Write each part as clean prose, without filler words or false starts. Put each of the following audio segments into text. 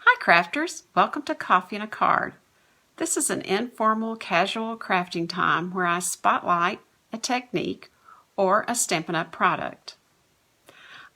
Hi crafters, welcome to Coffee and a Card. This is an informal, casual crafting time where I spotlight a technique or a Stampin' Up! Product.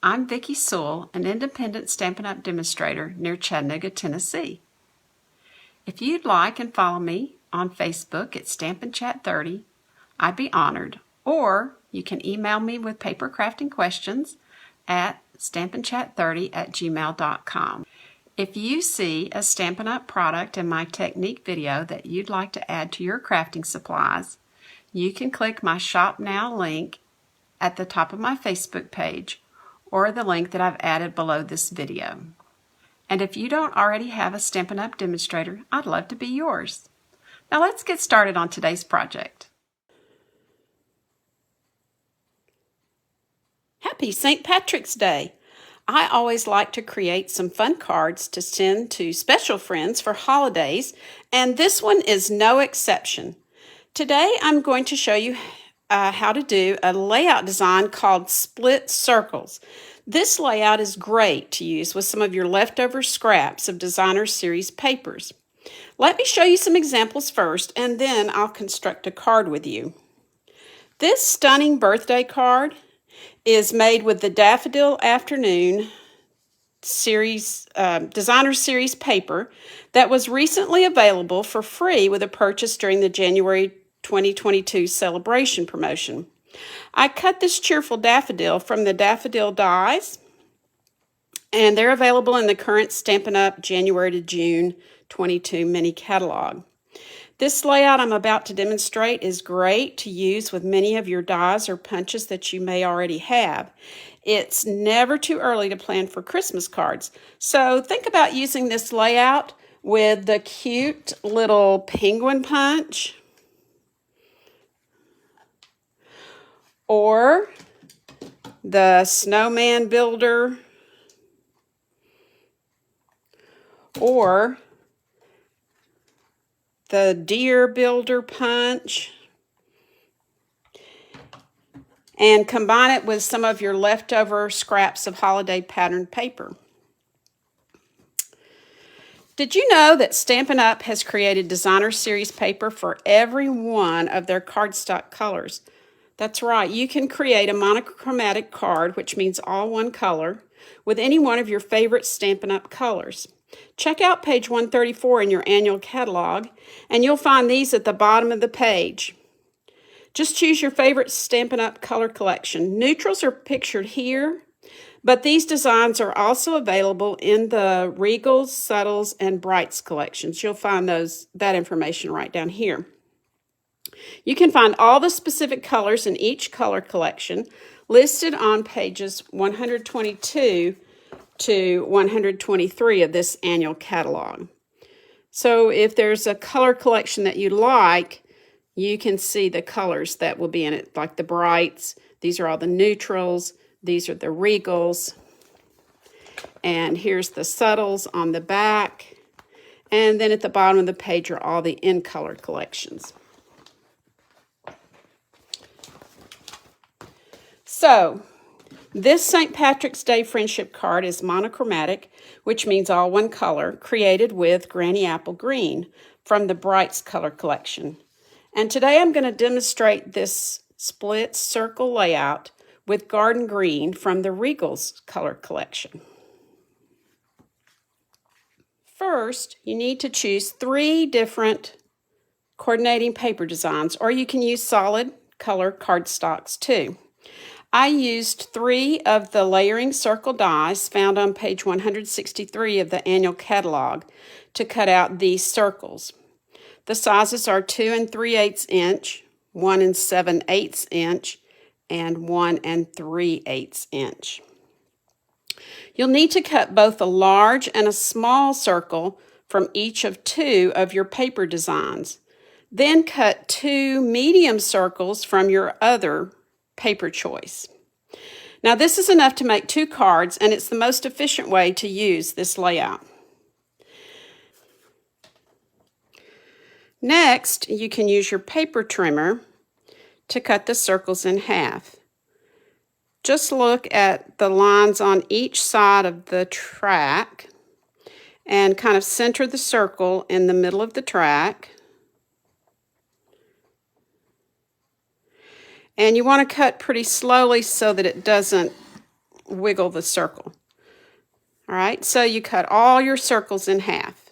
I'm Vicki Sewell, an independent Stampin' Up! Demonstrator near Chattanooga, Tennessee. If you'd like and follow me on Facebook at Stampin' Chat 30, I'd be honored. Or you can email me with paper crafting questions at stampinchat30@gmail.com. If you see a Stampin' Up! Product in my technique video that you'd like to add to your crafting supplies, you can click my Shop Now link at the top of my Facebook page or the link that I've added below this video. And if you don't already have a Stampin' Up! Demonstrator, I'd love to be yours. Now let's get started on today's project. Happy St. Patrick's Day! I always like to create some fun cards to send to special friends for holidays, and this one is no exception. Today I'm going to show you how to do a layout design called Split Circles. This layout is great to use with some of your leftover scraps of Designer Series papers. Let me show you some examples first, and then I'll construct a card with you. This stunning birthday card is made with the Daffodil Afternoon series, Designer Series paper that was recently available for free with a purchase during the January 2022 celebration promotion. I cut this cheerful daffodil from the daffodil dies, and they're available in the current Stampin' Up! January to June 22 mini catalog. This layout I'm about to demonstrate is great to use with many of your dies or punches that you may already have. It's never too early to plan for Christmas cards, so think about using this layout with the cute little penguin punch or the snowman builder or the deer builder punch, and combine it with some of your leftover scraps of holiday patterned paper. Did you know that Stampin' Up! Has created Designer Series paper for every one of their cardstock colors? That's right, you can create a monochromatic card, which means all one color, with any one of your favorite Stampin' Up! Colors. Check out page 134 in your annual catalog, and you'll find these at the bottom of the page. Just choose your favorite Stampin' Up! Color collection. Neutrals are pictured here, but these designs are also available in the Regals, Subtles, and Brights collections. You'll find that information right down here. You can find all the specific colors in each color collection listed on pages 122 to 123 of this annual catalog. So if there's a color collection that you like, you can see the colors that will be in it, like the Brights. These are all the neutrals. These are the Regals. And here's the Subtles on the back. And then at the bottom of the page are all the in-color collections. So, this St. Patrick's Day friendship card is monochromatic, which means all one color, created with Granny Apple Green from the Brights color collection. And today I'm going to demonstrate this split circle layout with Garden Green from the Regals color collection. First, you need to choose 3 different coordinating paper designs, or you can use solid color cardstocks too. I used 3 of the layering circle dies found on page 163 of the annual catalog to cut out these circles. The sizes are 2 3/8 inch, 1 7/8 inch, and 1 3/8 inch. You'll need to cut both a large and a small circle from each of 2 of your paper designs. Then cut 2 medium circles from your other paper choice. Now this is enough to make 2 cards, and it's the most efficient way to use this layout. Next, you can use your paper trimmer to cut the circles in half. Just look at the lines on each side of the track and kind of center the circle in the middle of the track. And you want to cut pretty slowly so that it doesn't wiggle the circle. All right, so you cut all your circles in half.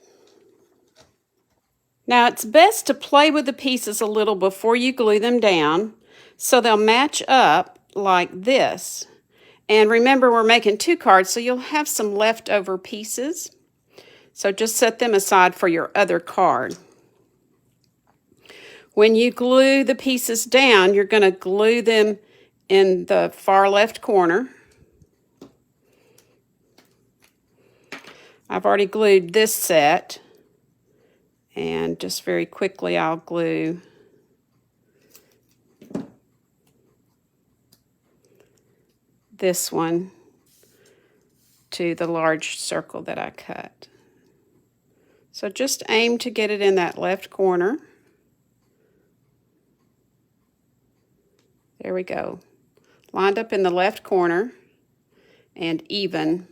Now it's best to play with the pieces a little before you glue them down so they'll match up like this. And remember, we're making 2 cards, so you'll have some leftover pieces. So just set them aside for your other card. When you glue the pieces down, you're going to glue them in the far left corner. I've already glued this set, and just very quickly I'll glue this one to the large circle that I cut. So just aim to get it in that left corner. There we go. Lined up in the left corner and even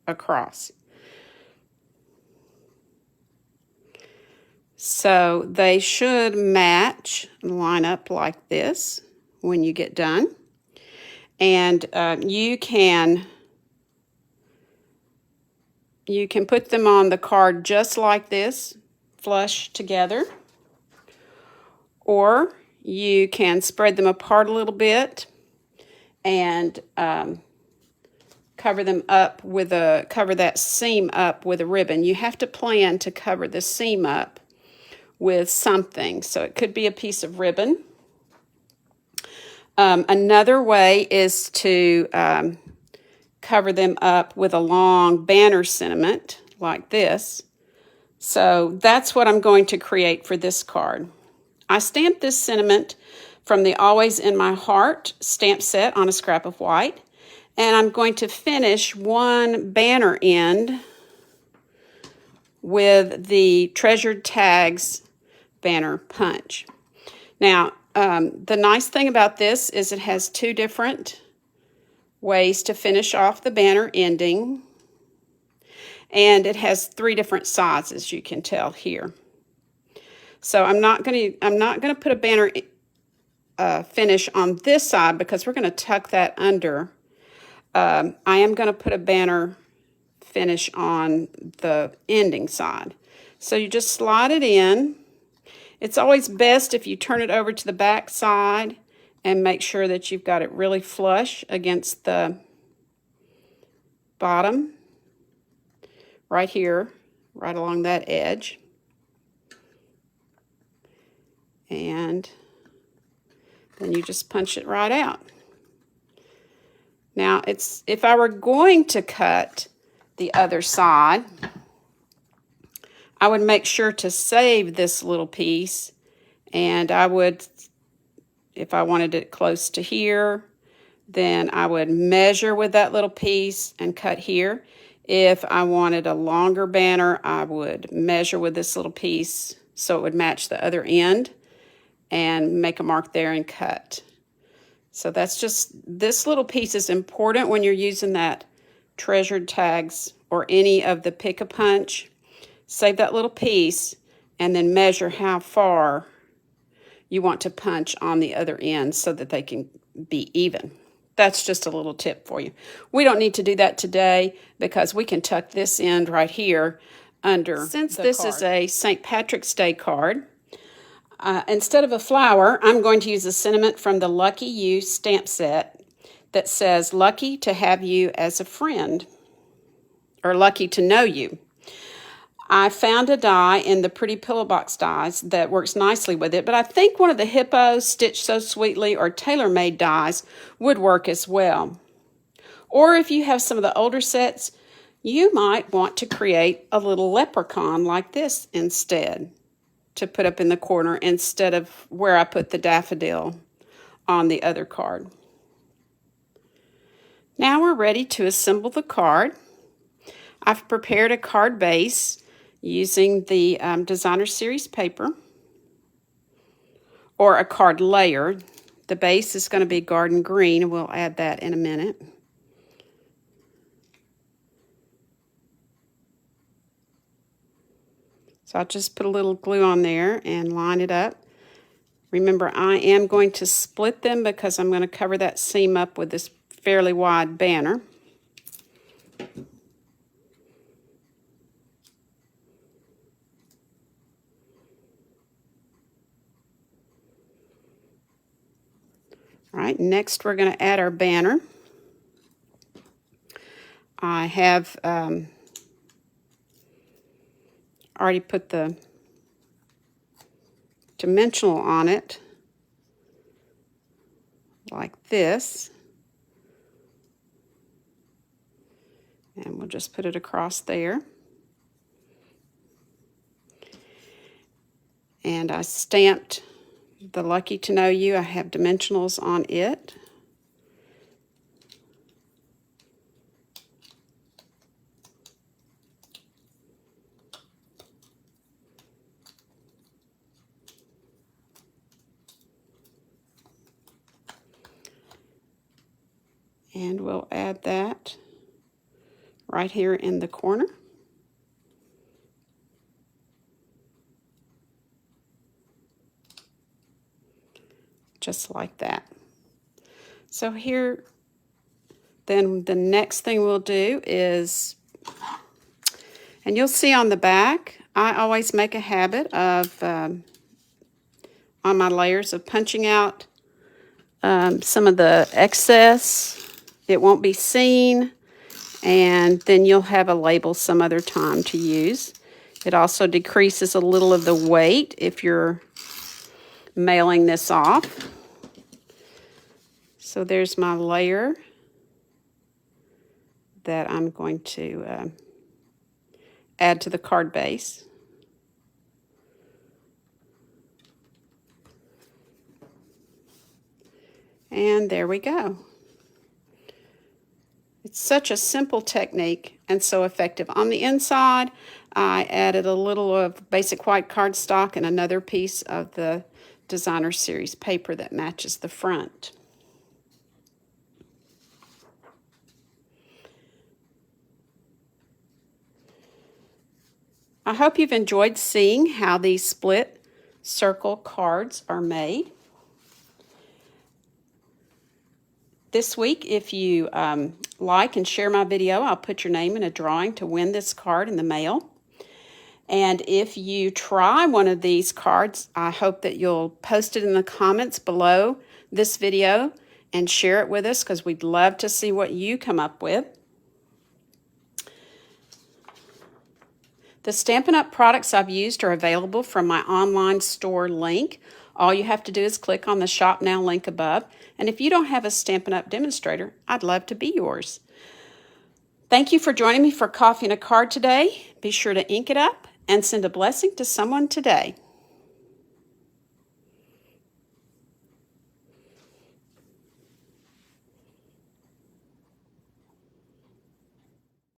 across. So they should match and line up like this when you get done. And you can put them on the card just like this, flush together, or you can spread them apart a little bit and cover them up with cover that seam up with a ribbon. You have to plan to cover the seam up with something, so it could be a piece of ribbon. Another way is to cover them up with a long banner sentiment like this. So that's what I'm going to create for this card. I stamped this sentiment from the Always in My Heart stamp set on a scrap of white, and I'm going to finish one banner end with the Treasured Tags banner punch. Now, the nice thing about this is it has 2 different ways to finish off the banner ending, and it has 3 different sizes, you can tell here. So I'm not going to put a banner finish on this side because we're going to tuck that under. I am going to put a banner finish on the ending side. So you just slide it in. It's always best if you turn it over to the back side and make sure that you've got it really flush against the bottom, right here, right along that edge. And then you just punch it right out. Now, if I were going to cut the other side, I would make sure to save this little piece, and I would, if I wanted it close to here, then I would measure with that little piece and cut here. If I wanted a longer banner, I would measure with this little piece so it would match the other end and make a mark there and cut. So that's just, this little piece is important when you're using that Treasured Tags or any of the Pick-a-Punch. Save that little piece and then measure how far you want to punch on the other end so that they can be even. That's just a little tip for you. We don't need to do that today because we can tuck this end right here under. Since this is a St. Patrick's Day card, instead of a flower, I'm going to use a sentiment from the Lucky You stamp set that says, "Lucky to have you as a friend," or "Lucky to know you." I found a die in the Pretty Pillow Box dies that works nicely with it, but I think one of the Hippo, Stitch So Sweetly, or Tailor-Made dies would work as well. Or if you have some of the older sets, you might want to create a little leprechaun like this instead to put up in the corner instead of where I put the daffodil on the other card. Now we're ready to assemble the card. I've prepared a card base using the Designer Series paper or a card layer. The base is going to be garden green, and we'll add that in a minute. So I'll just put a little glue on there and line it up. Remember, I am going to split them because I'm going to cover that seam up with this fairly wide banner. All right, next we're going to add our banner. I have already put the dimensional on it like this. And we'll just put it across there. And I stamped the Lucky to Know You. I have dimensionals on it. And we'll add that right here in the corner. Just like that. So here, then the next thing we'll do is, and you'll see on the back, I always make a habit of, on my layers, of punching out some of the excess. It won't be seen, and then you'll have a label some other time to use. It also decreases a little of the weight if you're mailing this off. So there's my layer that I'm going to add to the card base. And there we go. It's such a simple technique and so effective. On the inside, I added a little of basic white cardstock and another piece of the Designer Series paper that matches the front. I hope you've enjoyed seeing how these split circle cards are made. This week, if you like and share my video, I'll put your name in a drawing to win this card in the mail. And if you try one of these cards, I hope that you'll post it in the comments below this video and share it with us, because we'd love to see what you come up with. The Stampin' Up! Products I've used are available from my online store link. All you have to do is click on the Shop Now link above. And if you don't have a Stampin' Up! Demonstrator, I'd love to be yours. Thank you for joining me for Coffee and a Card today. Be sure to ink it up and send a blessing to someone today.